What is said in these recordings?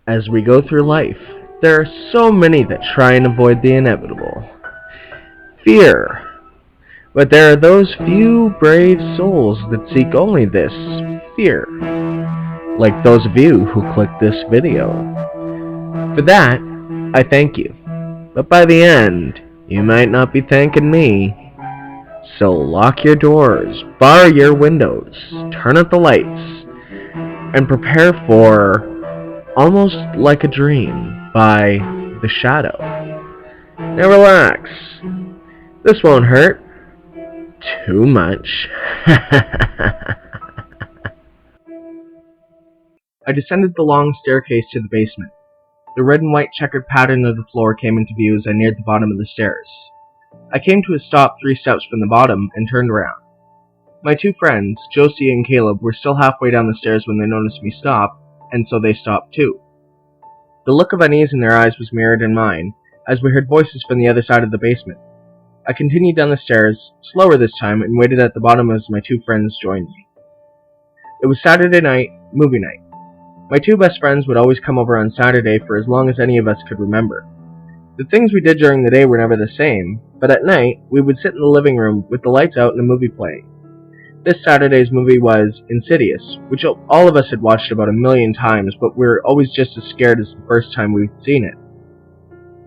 As we go through life, there are so many that try and avoid the inevitable. Fear. But there are those few brave souls that seek only this fear. Like those of you who clicked this video. For that, I thank you. But by the end, you might not be thanking me. So lock your doors, bar your windows, turn out the lights, and prepare for Almost Like a Dream by The Shadow. Now relax. This won't hurt too much. I descended the long staircase to the basement. The red and white checkered pattern of the floor came into view as I neared the bottom of the stairs. I came to a stop 3 steps from the bottom and turned around. My 2 friends, Josie and Caleb, were still halfway down the stairs when they noticed me stop, and so they stopped too. The look of unease in their eyes was mirrored in mine, as we heard voices from the other side of the basement. I continued down the stairs, slower this time, and waited at the bottom as my 2 friends joined me. It was Saturday night, movie night. My 2 best friends would always come over on Saturday for as long as any of us could remember. The things we did during the day were never the same, but at night, we would sit in the living room with the lights out and a movie playing. This Saturday's movie was Insidious, which all of us had watched about 1,000,000 times, but we were always just as scared as the first time we'd seen it.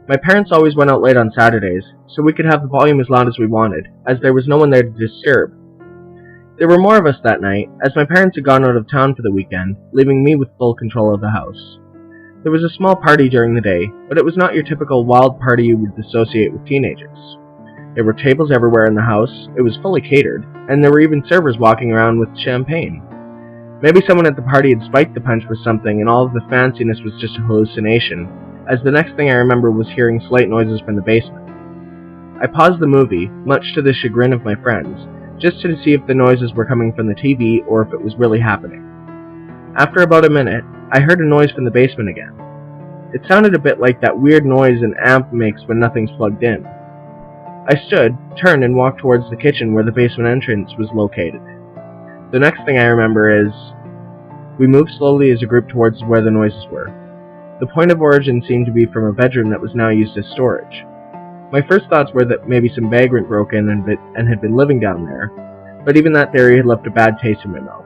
My parents always went out late on Saturdays, so we could have the volume as loud as we wanted, as there was no one there to disturb. There were more of us that night, as my parents had gone out of town for the weekend, leaving me with full control of the house. There was a small party during the day, but it was not your typical wild party you would associate with teenagers. There were tables everywhere in the house, it was fully catered, and there were even servers walking around with champagne. Maybe someone at the party had spiked the punch with something and all of the fanciness was just a hallucination, as the next thing I remember was hearing slight noises from the basement. I paused the movie, much to the chagrin of my friends, just to see if the noises were coming from the TV or if it was really happening. After about a minute, I heard a noise from the basement again. It sounded a bit like that weird noise an amp makes when nothing's plugged in. I stood, turned, and walked towards the kitchen where the basement entrance was located. The next thing I remember is, we moved slowly as a group towards where the noises were. The point of origin seemed to be from a bedroom that was now used as storage. My first thoughts were that maybe some vagrant broke in and had been living down there, but even that theory had left a bad taste in my mouth.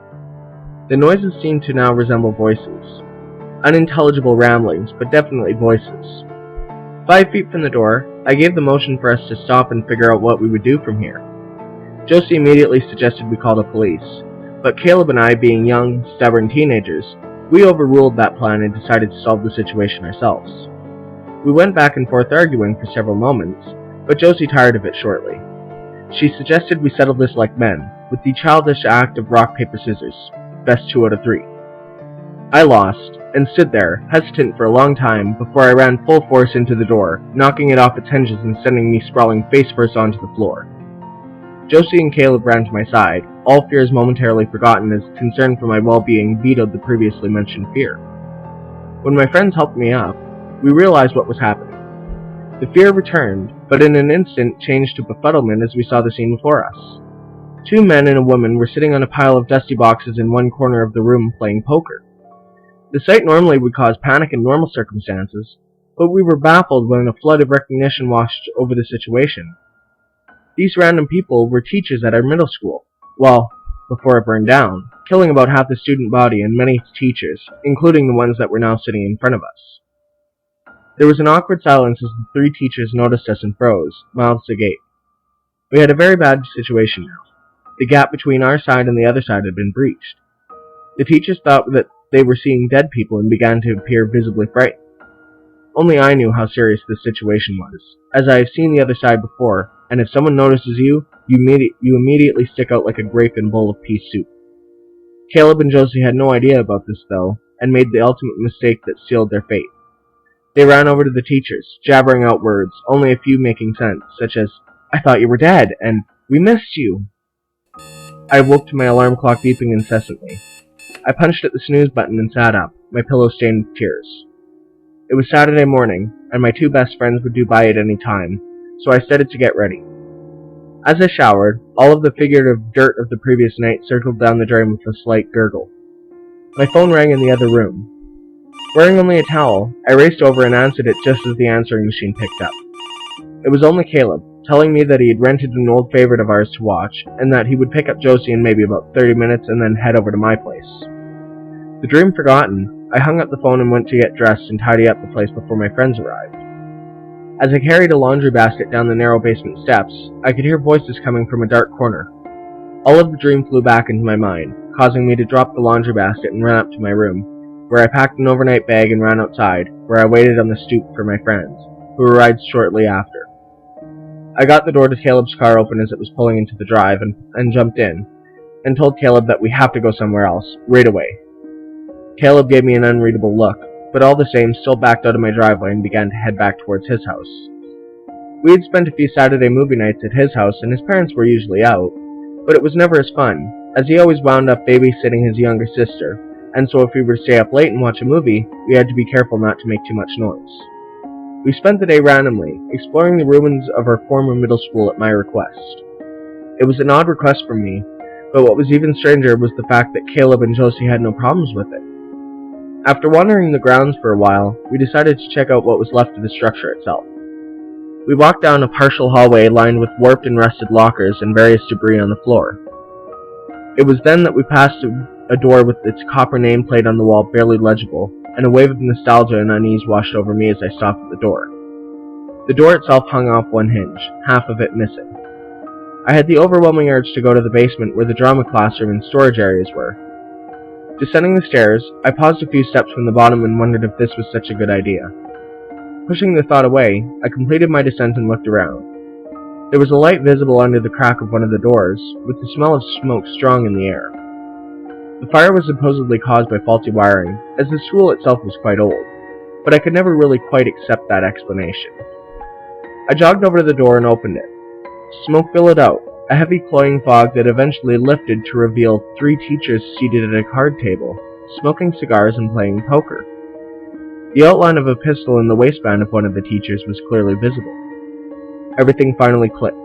The noises seemed to now resemble voices. Unintelligible ramblings, but definitely voices. 5 feet from the door, I gave the motion for us to stop and figure out what we would do from here. Josie immediately suggested we call the police, but Caleb and I, being young, stubborn teenagers, we overruled that plan and decided to solve the situation ourselves. We went back and forth arguing for several moments, but Josie tired of it shortly. She suggested we settle this like men, with the childish act of rock, paper, scissors, best 2 out of 3. I lost, and stood there, hesitant for a long time, before I ran full force into the door, knocking it off its hinges and sending me sprawling face first onto the floor. Josie and Caleb ran to my side, all fears momentarily forgotten as concern for my well-being vetoed the previously mentioned fear. When my friends helped me up, we realized what was happening. The fear returned, but in an instant changed to befuddlement as we saw the scene before us. 2 men and a woman were sitting on a pile of dusty boxes in one corner of the room playing poker. The sight normally would cause panic in normal circumstances, but we were baffled when a flood of recognition washed over the situation. These random people were teachers at our middle school. Well, before it burned down, killing about half the student body and many teachers, including the ones that were now sitting in front of us. There was an awkward silence as the 3 teachers noticed us and froze, mouths agape. We had a very bad situation now. The gap between our side and the other side had been breached. The teachers thought that they were seeing dead people and began to appear visibly frightened. Only I knew how serious this situation was, as I have seen the other side before, and if someone notices you, you immediately stick out like a grape in a bowl of pea soup. Caleb and Josie had no idea about this, though, and made the ultimate mistake that sealed their fate. They ran over to the teachers, jabbering out words, only a few making sense, such as, "I thought you were dead," and "We missed you." I awoke to my alarm clock beeping incessantly. I punched at the snooze button and sat up, my pillow stained with tears. It was Saturday morning, and my 2 best friends would do by at any time, so I started to get ready. As I showered, all of the figurative dirt of the previous night circled down the drain with a slight gurgle. My phone rang in the other room. Wearing only a towel, I raced over and answered it just as the answering machine picked up. It was only Caleb, telling me that he had rented an old favorite of ours to watch, and that he would pick up Josie in maybe about 30 minutes and then head over to my place. The dream forgotten, I hung up the phone and went to get dressed and tidy up the place before my friends arrived. As I carried a laundry basket down the narrow basement steps, I could hear voices coming from a dark corner. All of the dream flew back into my mind, causing me to drop the laundry basket and run up to my room, where I packed an overnight bag and ran outside, where I waited on the stoop for my friends, who arrived shortly after. I got the door to Caleb's car open as it was pulling into the drive and jumped in, and told Caleb that we have to go somewhere else, right away. Caleb gave me an unreadable look, but all the same still backed out of my driveway and began to head back towards his house. We had spent a few Saturday movie nights at his house and his parents were usually out, but it was never as fun, as he always wound up babysitting his younger sister, and so if we were to stay up late and watch a movie, we had to be careful not to make too much noise. We spent the day randomly, exploring the ruins of our former middle school at my request. It was an odd request from me, but what was even stranger was the fact that Caleb and Josie had no problems with it. After wandering the grounds for a while, we decided to check out what was left of the structure itself. We walked down a partial hallway lined with warped and rusted lockers and various debris on the floor. It was then that we passed a door with its copper nameplate on the wall barely legible, and a wave of nostalgia and unease washed over me as I stopped at the door. The door itself hung off one hinge, half of it missing. I had the overwhelming urge to go to the basement where the drama classroom and storage areas were. Descending the stairs, I paused a few steps from the bottom and wondered if this was such a good idea. Pushing the thought away, I completed my descent and looked around. There was a light visible under the crack of one of the doors, with the smell of smoke strong in the air. The fire was supposedly caused by faulty wiring, as the school itself was quite old, but I could never really quite accept that explanation. I jogged over to the door and opened it. Smoke billowed out, a heavy cloying fog that eventually lifted to reveal 3 teachers seated at a card table, smoking cigars and playing poker. The outline of a pistol in the waistband of one of the teachers was clearly visible. Everything finally clicked.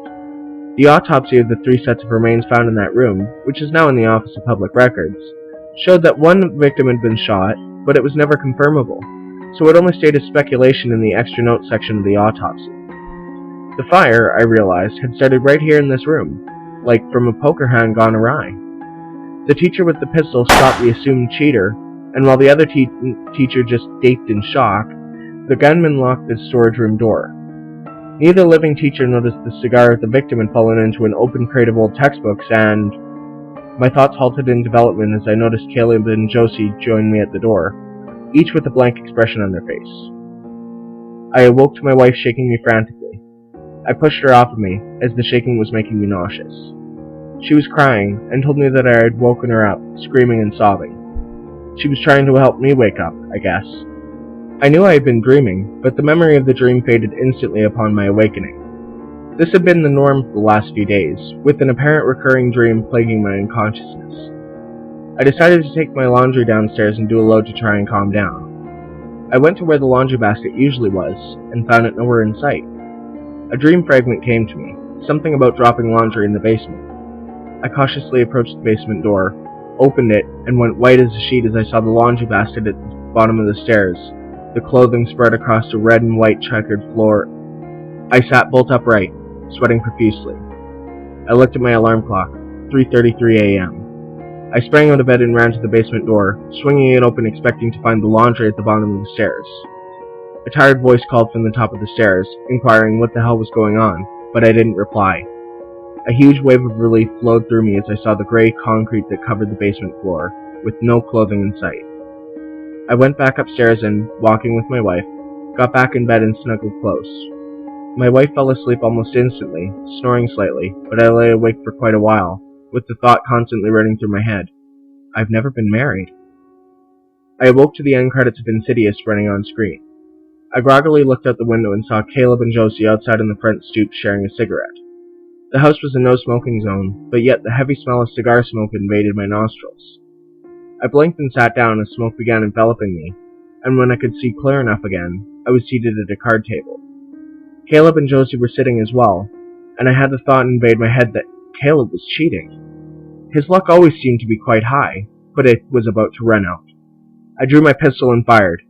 The autopsy of the 3 sets of remains found in that room, which is now in the Office of Public Records, showed that one victim had been shot, but it was never confirmable, so it only stayed as speculation in the extra notes section of the autopsy. The fire, I realized, had started right here in this room, like from a poker hand gone awry. The teacher with the pistol stopped the assumed cheater, and while the other teacher just gaped in shock, the gunman locked the storage room door. Neither living teacher noticed the cigar of the victim had fallen into an open crate of old textbooks, and my thoughts halted in development as I noticed Caleb and Josie join me at the door, each with a blank expression on their face. I awoke to my wife shaking me frantically. I pushed her off of me, as the shaking was making me nauseous. She was crying, and told me that I had woken her up, screaming and sobbing. She was trying to help me wake up, I guess. I knew I had been dreaming, but the memory of the dream faded instantly upon my awakening. This had been the norm for the last few days, with an apparent recurring dream plaguing my unconsciousness. I decided to take my laundry downstairs and do a load to try and calm down. I went to where the laundry basket usually was, and found it nowhere in sight. A dream fragment came to me, something about dropping laundry in the basement. I cautiously approached the basement door, opened it, and went white as a sheet as I saw the laundry basket at the bottom of the stairs, the clothing spread across a red and white checkered floor. I sat bolt upright, sweating profusely. I looked at my alarm clock, 3:33 a.m. I sprang out of bed and ran to the basement door, swinging it open expecting to find the laundry at the bottom of the stairs. A tired voice called from the top of the stairs, inquiring what the hell was going on, but I didn't reply. A huge wave of relief flowed through me as I saw the gray concrete that covered the basement floor, with no clothing in sight. I went back upstairs and, walking with my wife, got back in bed and snuggled close. My wife fell asleep almost instantly, snoring slightly, but I lay awake for quite a while, with the thought constantly running through my head. I've never been married. I awoke to the end credits of Insidious running on screen. I groggily looked out the window and saw Caleb and Josie outside on the front stoop sharing a cigarette. The house was a no-smoking zone, but yet the heavy smell of cigar smoke invaded my nostrils. I blinked and sat down as smoke began enveloping me, and when I could see clear enough again, I was seated at a card table. Caleb and Josie were sitting as well, and I had the thought invade my head that Caleb was cheating. His luck always seemed to be quite high, but it was about to run out. I drew my pistol and fired.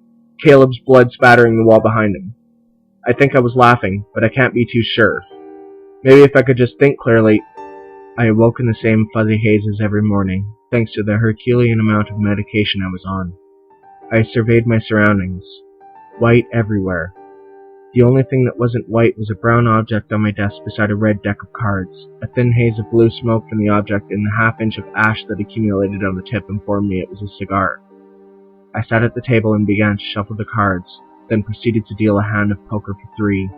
Caleb's blood spattering the wall behind him. I think I was laughing, but I can't be too sure. Maybe if I could just think clearly. I awoke in the same fuzzy hazes every morning, thanks to the Herculean amount of medication I was on. I surveyed my surroundings. White everywhere. The only thing that wasn't white was a brown object on my desk beside a red deck of cards, a thin haze of blue smoke from the object and the half-inch of ash that accumulated on the tip informed me it was a cigar. I sat at the table and began to shuffle the cards, then proceeded to deal a hand of poker for 3.